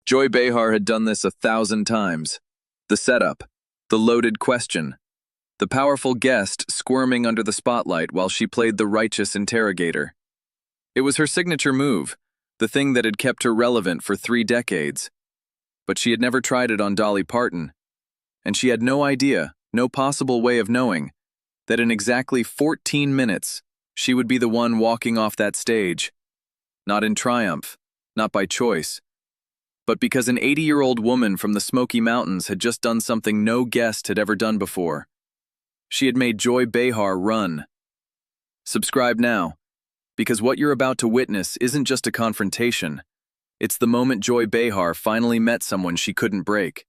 Joy Behar had done this 1,000 times. The setup, the loaded question, the powerful guest squirming under the spotlight while she played the righteous interrogator. It was her signature move, the thing that had kept her relevant for 3 decades. But she had never tried it on Dolly Parton, and she had no idea, no possible way of knowing, that in exactly 14 minutes, she would be the one walking off that stage. Not in triumph, not by choice, but because an 80-year-old woman from the Smoky Mountains had just done something no guest had ever done before. She had made Joy Behar run. Subscribe now, because what you're about to witness isn't just a confrontation. It's the moment Joy Behar finally met someone she couldn't break.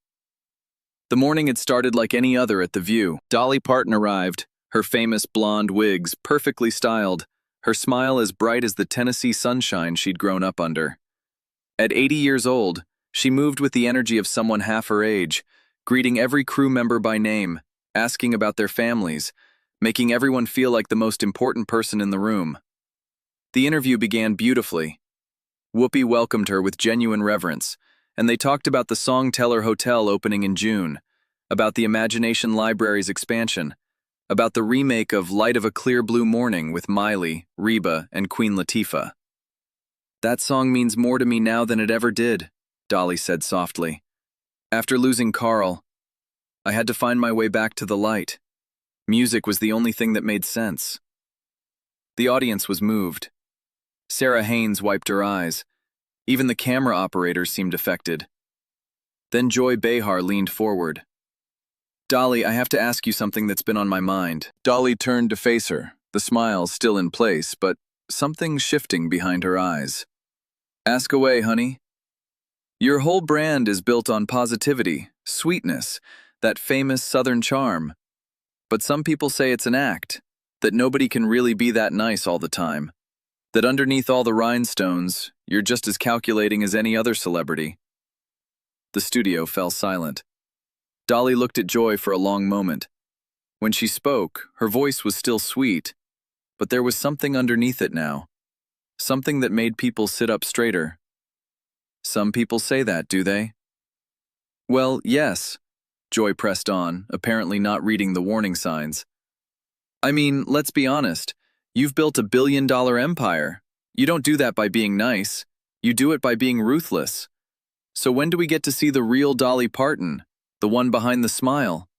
The morning had started like any other at The View. Dolly Parton arrived, her famous blonde wigs perfectly styled, her smile as bright as the Tennessee sunshine she'd grown up under. At 80 years old, she moved with the energy of someone half her age, greeting every crew member by name, asking about their families, making everyone feel like the most important person in the room. The interview began beautifully. Whoopi welcomed her with genuine reverence, and they talked about the Songteller Hotel opening in June, about the Imagination Library's expansion, about the remake of Light of a Clear Blue Morning with Miley, Reba, and Queen Latifah. "That song means more to me now than it ever did," Dolly said softly. "After losing Carl, I had to find my way back to the light. Music was the only thing that made sense." The audience was moved. Sarah Haynes wiped her eyes. Even the camera operators seemed affected. Then Joy Behar leaned forward. "Dolly, I have to ask you something that's been on my mind." Dolly turned to face her, the smile still in place, but something shifting behind her eyes. "Ask away, honey." "Your whole brand is built on positivity, sweetness, that famous Southern charm. But some people say it's an act, that nobody can really be that nice all the time, that underneath all the rhinestones, you're just as calculating as any other celebrity." The studio fell silent. Dolly looked at Joy for a long moment. When she spoke, her voice was still sweet, but there was something underneath it now, something that made people sit up straighter. "Some people say that, do they?" "Well, yes," Joy pressed on, apparently not reading the warning signs. "I mean, let's be honest. You've built a billion-dollar empire. You don't do that by being nice. You do it by being ruthless. So when do we get to see the real Dolly Parton, the one behind the smile?"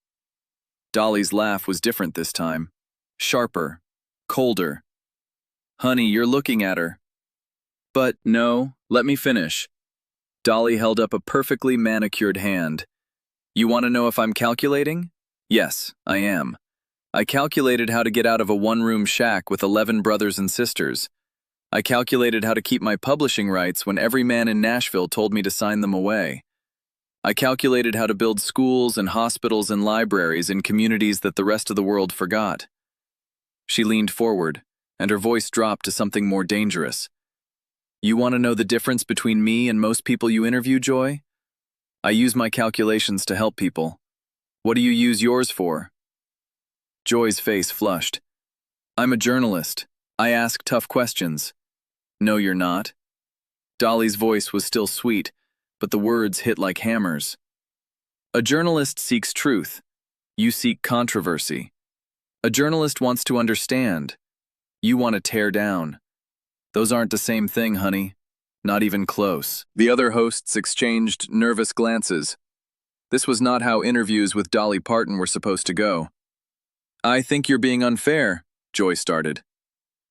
Dolly's laugh was different this time. Sharper, colder. "Honey, you're looking at her." "But no, let me finish." Dolly held up a perfectly manicured hand. "You want to know if I'm calculating? Yes, I am. I calculated how to get out of a one-room shack with 11 brothers and sisters. I calculated how to keep my publishing rights when every man in Nashville told me to sign them away. I calculated how to build schools and hospitals and libraries in communities that the rest of the world forgot." She leaned forward, and her voice dropped to something more dangerous. "You want to know the difference between me and most people you interview, Joy? I use my calculations to help people. What do you use yours for?" Joy's face flushed. "I'm a journalist. I ask tough questions." "No, you're not." Dolly's voice was still sweet, but the words hit like hammers. "A journalist seeks truth. You seek controversy. A journalist wants to understand. You want to tear down. Those aren't the same thing, honey. Not even close." The other hosts exchanged nervous glances. This was not how interviews with Dolly Parton were supposed to go. "I think you're being unfair," Joy started.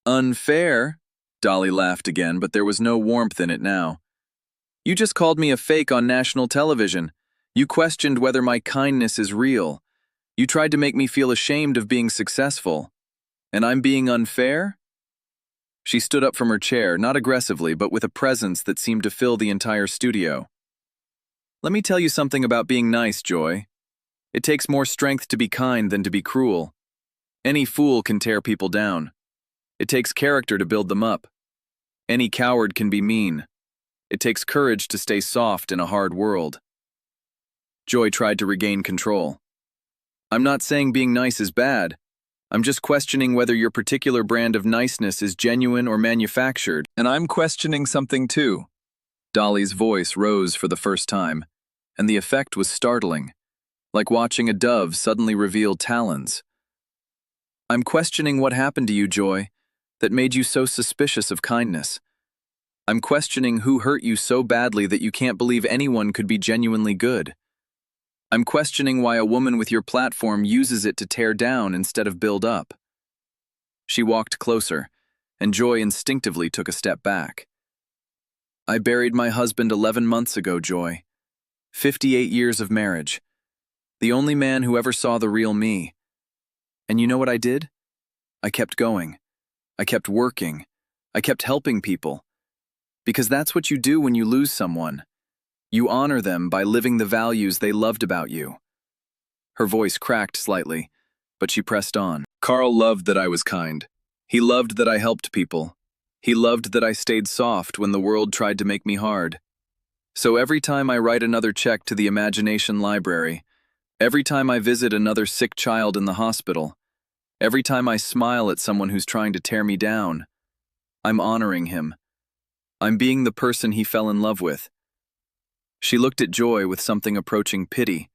"Unfair?" Dolly laughed again, but there was no warmth in it now. "You just called me a fake on national television. You questioned whether my kindness is real. You tried to make me feel ashamed of being successful. And I'm being unfair?" She stood up from her chair, not aggressively, but with a presence that seemed to fill the entire studio. "Let me tell you something about being nice, Joy. It takes more strength to be kind than to be cruel. Any fool can tear people down. It takes character to build them up. Any coward can be mean. It takes courage to stay soft in a hard world." Joy tried to regain control. "I'm not saying being nice is bad. I'm just questioning whether your particular brand of niceness is genuine or manufactured, and I'm questioning something too. Dolly's voice rose for the first time, and the effect was startling, like watching a dove suddenly reveal talons. I'm questioning what happened to you, Joy, that made you so suspicious of kindness. I'm questioning who hurt you so badly that you can't believe anyone could be genuinely good. I'm questioning why a woman with your platform uses it to tear down instead of build up. She walked closer, and Joy instinctively took a step back. I buried my husband 11 months ago, Joy. 58 years of marriage. The only man who ever saw the real me. And you know what I did? I kept going. I kept working. I kept helping people. Because that's what you do when you lose someone. You honor them by living the values they loved about you. Her voice cracked slightly, but she pressed on. Carl loved that I was kind. He loved that I helped people. He loved that I stayed soft when the world tried to make me hard. So every time I write another check to the Imagination Library, every time I visit another sick child in the hospital, every time I smile at someone who's trying to tear me down, I'm honoring him. I'm being the person he fell in love with. She looked at Joy with something approaching pity.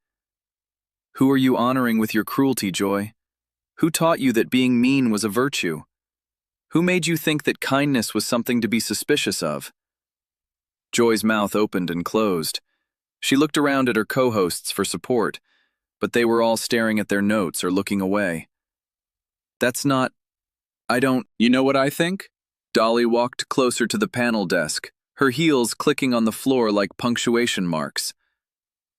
Who are you honoring with your cruelty, Joy? Who taught you that being mean was a virtue? Who made you think that kindness was something to be suspicious of? Joy's mouth opened and closed. She looked around at her co-hosts for support, but they were all staring at their notes or looking away. You know what I think? Dolly walked closer to the panel desk, her heels clicking on the floor like punctuation marks.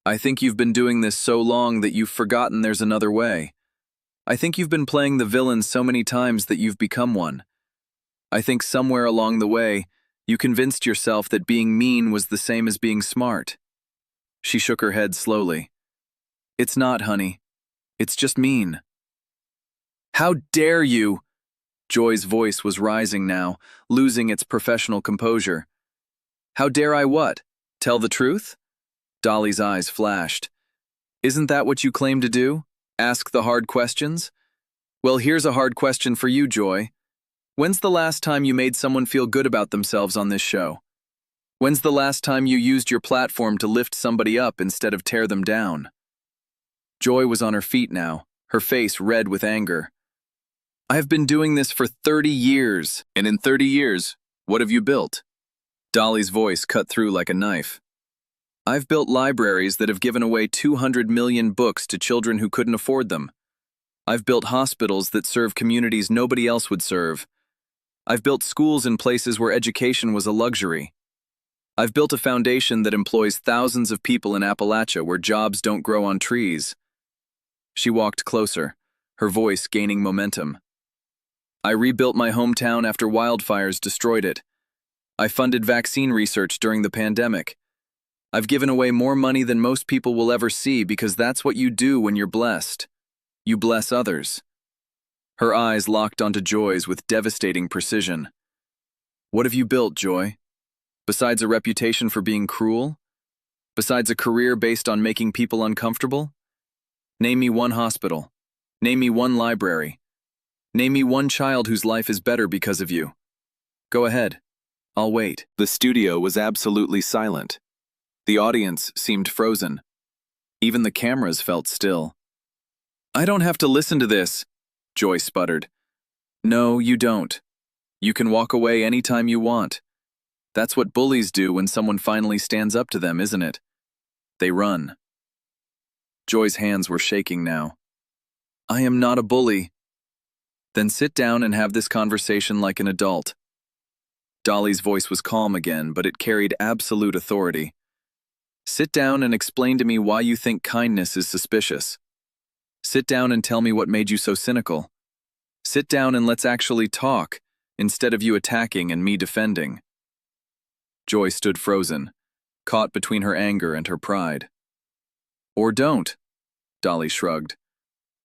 I think you've been doing this so long that you've forgotten there's another way. I think you've been playing the villain so many times that you've become one. I think somewhere along the way, you convinced yourself that being mean was the same as being smart. She shook her head slowly. It's not, honey. It's just mean. How dare you? Joy's voice was rising now, losing its professional composure. How dare I what? Tell the truth? Dolly's eyes flashed. Isn't that what you claim to do? Ask the hard questions? Well, here's a hard question for you, Joy. When's the last time you made someone feel good about themselves on this show? When's the last time you used your platform to lift somebody up instead of tear them down? Joy was on her feet now, her face red with anger. I've been doing this for 30 years, and in 30 years, what have you built? Dolly's voice cut through like a knife. I've built libraries that have given away 200 million books to children who couldn't afford them. I've built hospitals that serve communities nobody else would serve. I've built schools in places where education was a luxury. I've built a foundation that employs thousands of people in Appalachia where jobs don't grow on trees. She walked closer, her voice gaining momentum. I rebuilt my hometown after wildfires destroyed it. I funded vaccine research during the pandemic. I've given away more money than most people will ever see because that's what you do when you're blessed. You bless others. Her eyes locked onto Joy's with devastating precision. What have you built, Joy? Besides a reputation for being cruel? Besides a career based on making people uncomfortable? Name me one hospital. Name me one library. Name me one child whose life is better because of you. Go ahead. I'll wait. The studio was absolutely silent. The audience seemed frozen. Even the cameras felt still. I don't have to listen to this, Joy sputtered. No, you don't. You can walk away anytime you want. That's what bullies do when someone finally stands up to them, isn't it? They run. Joy's hands were shaking now. I am not a bully. Then sit down and have this conversation like an adult. Dolly's voice was calm again, but it carried absolute authority. Sit down and explain to me why you think kindness is suspicious. Sit down and tell me what made you so cynical. Sit down and let's actually talk, instead of you attacking and me defending. Joy stood frozen, caught between her anger and her pride. Or don't, Dolly shrugged.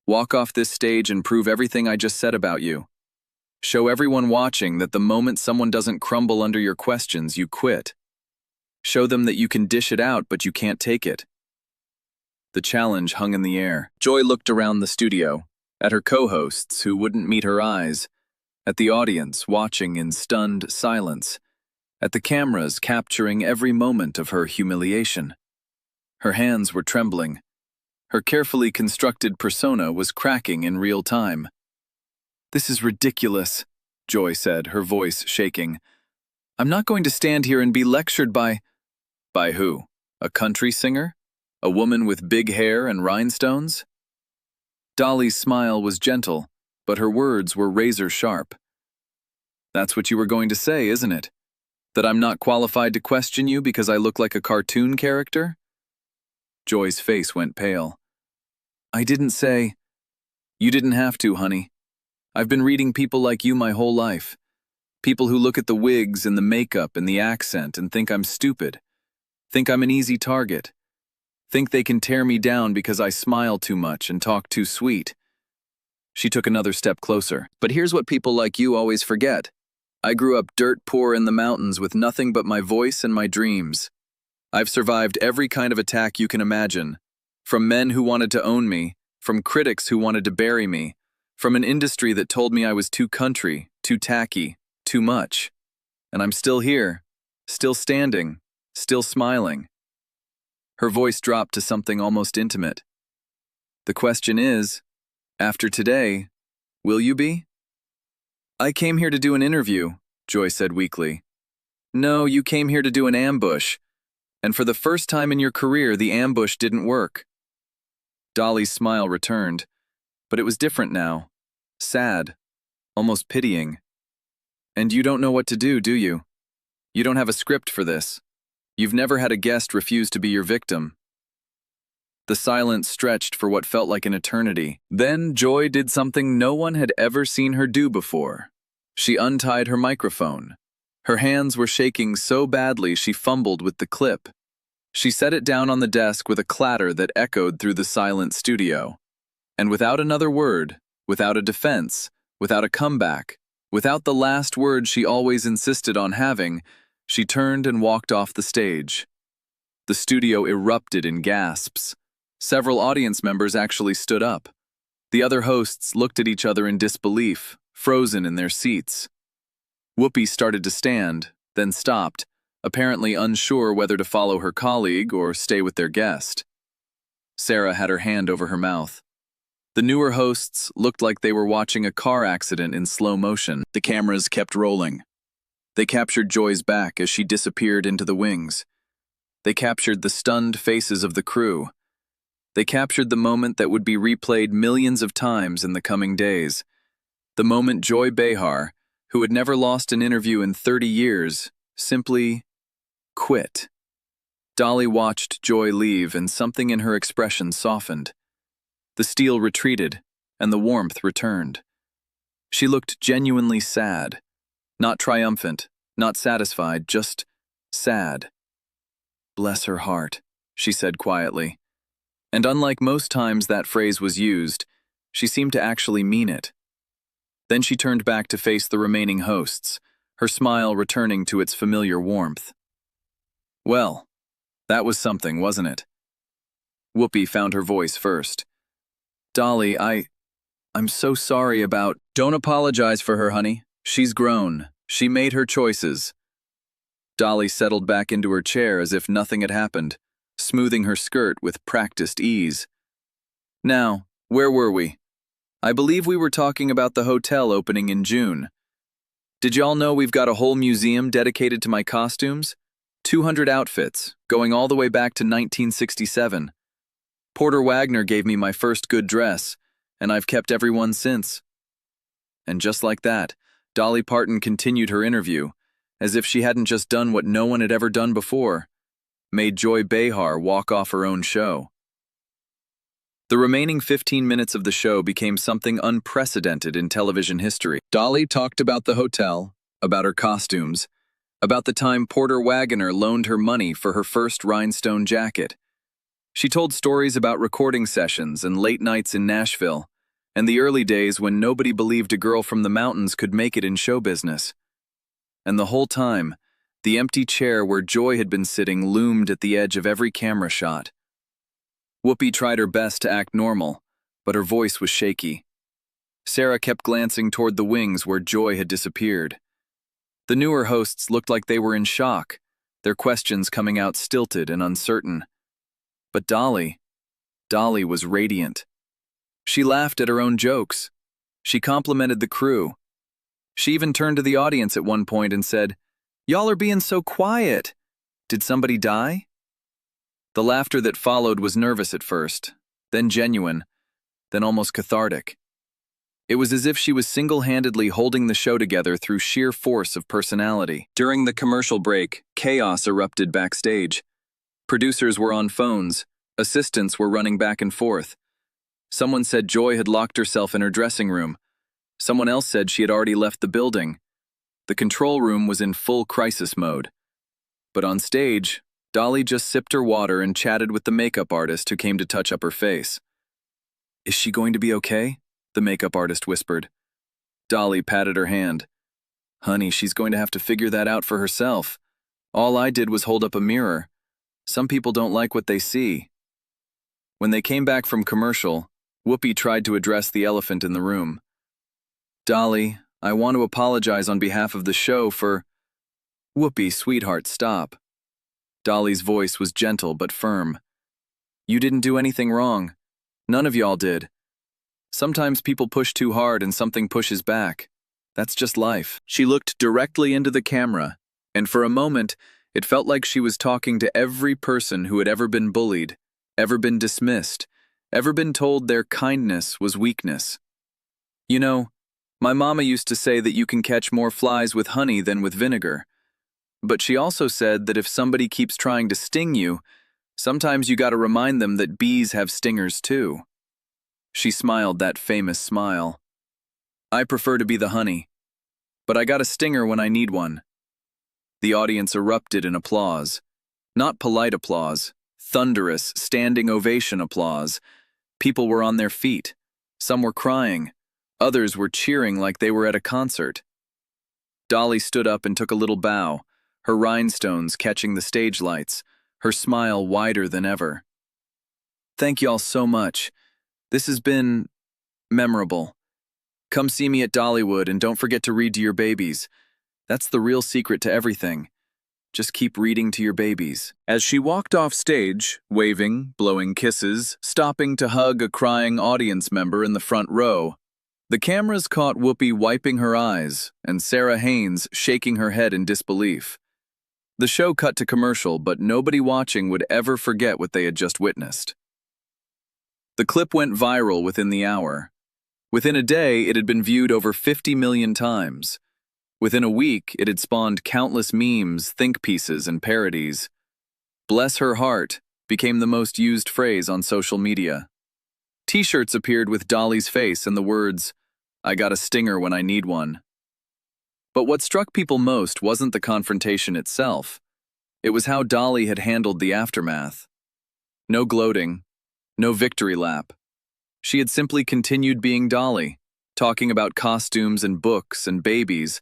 Walk off this stage and prove everything I just said about you. Show everyone watching that the moment someone doesn't crumble under your questions, you quit. Show them that you can dish it out, but you can't take it. The challenge hung in the air. Joy looked around the studio, at her co-hosts who wouldn't meet her eyes, at the audience watching in stunned silence, at the cameras capturing every moment of her humiliation. Her hands were trembling. Her carefully constructed persona was cracking in real time. "This is ridiculous," Joy said, her voice shaking. "I'm not going to stand here and be lectured by—" "By who? A country singer? A woman with big hair and rhinestones?" Dolly's smile was gentle, but her words were razor-sharp. "That's what you were going to say, isn't it? That I'm not qualified to question you because I look like a cartoon character?" Joy's face went pale. "I didn't say—" "You didn't have to, honey. I've been reading people like you my whole life. People who look at the wigs and the makeup and the accent and think I'm stupid. Think I'm an easy target. Think they can tear me down because I smile too much and talk too sweet." She took another step closer. "But here's what people like you always forget. I grew up dirt poor in the mountains with nothing but my voice and my dreams. I've survived every kind of attack you can imagine. From men who wanted to own me, from critics who wanted to bury me, from an industry that told me I was too country, too tacky, too much. And I'm still here, still standing, still smiling." Her voice dropped to something almost intimate. "The question is, after today, will you be?" "I came here to do an interview," Joy said weakly. "No, you came here to do an ambush. And for the first time in your career, the ambush didn't work." Dolly's smile returned, but it was different now. Sad, almost pitying. "And you don't know what to do you? You don't have a script for this. You've never had a guest refuse to be your victim." The silence stretched for what felt like an eternity. Then Joy did something no one had ever seen her do before. She untied her microphone. Her hands were shaking so badly she fumbled with the clip. She set it down on the desk with a clatter that echoed through the silent studio. And without another word, without a defense, without a comeback, without the last word she always insisted on having, she turned and walked off the stage. The studio erupted in gasps. Several audience members actually stood up. The other hosts looked at each other in disbelief, frozen in their seats. Whoopi started to stand, then stopped, apparently unsure whether to follow her colleague or stay with their guest. Sarah had her hand over her mouth. The newer hosts looked like they were watching a car accident in slow motion. The cameras kept rolling. They captured Joy's back as she disappeared into the wings. They captured the stunned faces of the crew. They captured the moment that would be replayed millions of times in the coming days. The moment Joy Behar, who had never lost an interview in 30 years, simply quit. Dolly watched Joy leave, and something in her expression softened. The steel retreated, and the warmth returned. She looked genuinely sad. Not triumphant, not satisfied, just sad. "Bless her heart," she said quietly. And unlike most times that phrase was used, she seemed to actually mean it. Then she turned back to face the remaining hosts, her smile returning to its familiar warmth. "Well, that was something, wasn't it?" Whoopi found her voice first. "Dolly, I'm so sorry about—" "Don't apologize for her, honey. She's grown. She made her choices." Dolly settled back into her chair as if nothing had happened, smoothing her skirt with practiced ease. "Now, where were we? I believe we were talking about the hotel opening in June. Did y'all know we've got a whole museum dedicated to my costumes? 200 outfits, going all the way back to 1967. Porter Wagner gave me my first good dress, and I've kept every one since." And just like that, Dolly Parton continued her interview, as if she hadn't just done what no one had ever done before, made Joy Behar walk off her own show. The remaining 15 minutes of the show became something unprecedented in television history. Dolly talked about the hotel, about her costumes, about the time Porter Wagner loaned her money for her first rhinestone jacket. She told stories about recording sessions and late nights in Nashville, and the early days when nobody believed a girl from the mountains could make it in show business. And the whole time, the empty chair where Joy had been sitting loomed at the edge of every camera shot. Whoopi tried her best to act normal, but her voice was shaky. Sarah kept glancing toward the wings where Joy had disappeared. The newer hosts looked like they were in shock, their questions coming out stilted and uncertain. But Dolly was radiant. She laughed at her own jokes. She complimented the crew. She even turned to the audience at one point and said, "Y'all are being so quiet. Did somebody die?" The laughter that followed was nervous at first, then genuine, then almost cathartic. It was as if she was single-handedly holding the show together through sheer force of personality. During the commercial break, chaos erupted backstage. Producers were on phones. Assistants were running back and forth. Someone said Joy had locked herself in her dressing room. Someone else said she had already left the building. The control room was in full crisis mode. But on stage, Dolly just sipped her water and chatted with the makeup artist who came to touch up her face. "Is she going to be okay?" the makeup artist whispered. Dolly patted her hand. "Honey, she's going to have to figure that out for herself. All I did was hold up a mirror. Some people don't like what they see." When they came back from commercial, Whoopi tried to address the elephant in the room. "Dolly, I want to apologize on behalf of the show for—" "Whoopi, sweetheart, stop." Dolly's voice was gentle but firm. "You didn't do anything wrong. None of y'all did. Sometimes people push too hard and something pushes back. That's just life." She looked directly into the camera, and for a moment, it felt like she was talking to every person who had ever been bullied, ever been dismissed, ever been told their kindness was weakness. "You know, my mama used to say that you can catch more flies with honey than with vinegar. But she also said that if somebody keeps trying to sting you, sometimes you gotta remind them that bees have stingers too." She smiled that famous smile. "I prefer to be the honey, but I got a stinger when I need one." The audience erupted in applause. Not polite applause, thunderous, standing ovation applause. People were on their feet. Some were crying. Others were cheering like they were at a concert. Dolly stood up and took a little bow, her rhinestones catching the stage lights, her smile wider than ever. "Thank y'all so much. This has been memorable. Come see me at Dollywood and don't forget to read to your babies. That's the real secret to everything. Just keep reading to your babies." As she walked off stage, waving, blowing kisses, stopping to hug a crying audience member in the front row, the cameras caught Whoopi wiping her eyes and Sarah Haynes shaking her head in disbelief. The show cut to commercial, but nobody watching would ever forget what they had just witnessed. The clip went viral within the hour. Within a day, it had been viewed over 50 million times. Within a week, it had spawned countless memes, think pieces, and parodies. "Bless her heart" became the most used phrase on social media. T-shirts appeared with Dolly's face and the words, "I got a stinger when I need one." But what struck people most wasn't the confrontation itself. It was how Dolly had handled the aftermath. No gloating. No victory lap. She had simply continued being Dolly, talking about costumes and books and babies,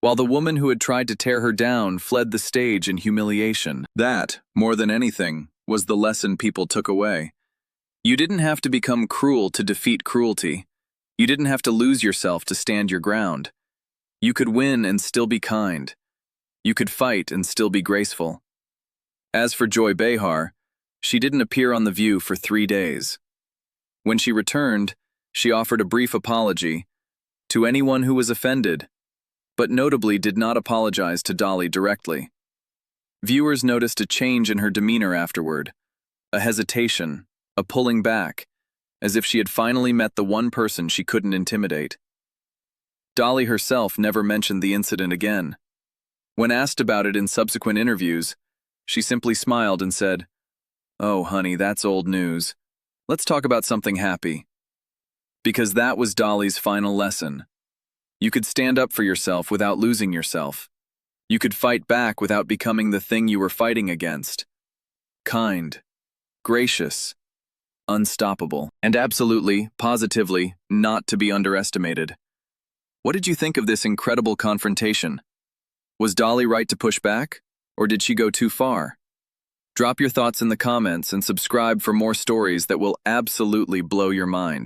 while the woman who had tried to tear her down fled the stage in humiliation. That, more than anything, was the lesson people took away. You didn't have to become cruel to defeat cruelty. You didn't have to lose yourself to stand your ground. You could win and still be kind. You could fight and still be graceful. As for Joy Behar, she didn't appear on The View for 3 days. When she returned, she offered a brief apology to anyone who was offended, but notably did not apologize to Dolly directly. Viewers noticed a change in her demeanor afterward, a hesitation, a pulling back, as if she had finally met the one person she couldn't intimidate. Dolly herself never mentioned the incident again. When asked about it in subsequent interviews, she simply smiled and said, "Oh, honey, that's old news. Let's talk about something happy." Because that was Dolly's final lesson. You could stand up for yourself without losing yourself. You could fight back without becoming the thing you were fighting against. Kind, gracious, unstoppable, and absolutely, positively, not to be underestimated. What did you think of this incredible confrontation? Was Dolly right to push back, or did she go too far? Drop your thoughts in the comments and subscribe for more stories that will absolutely blow your mind.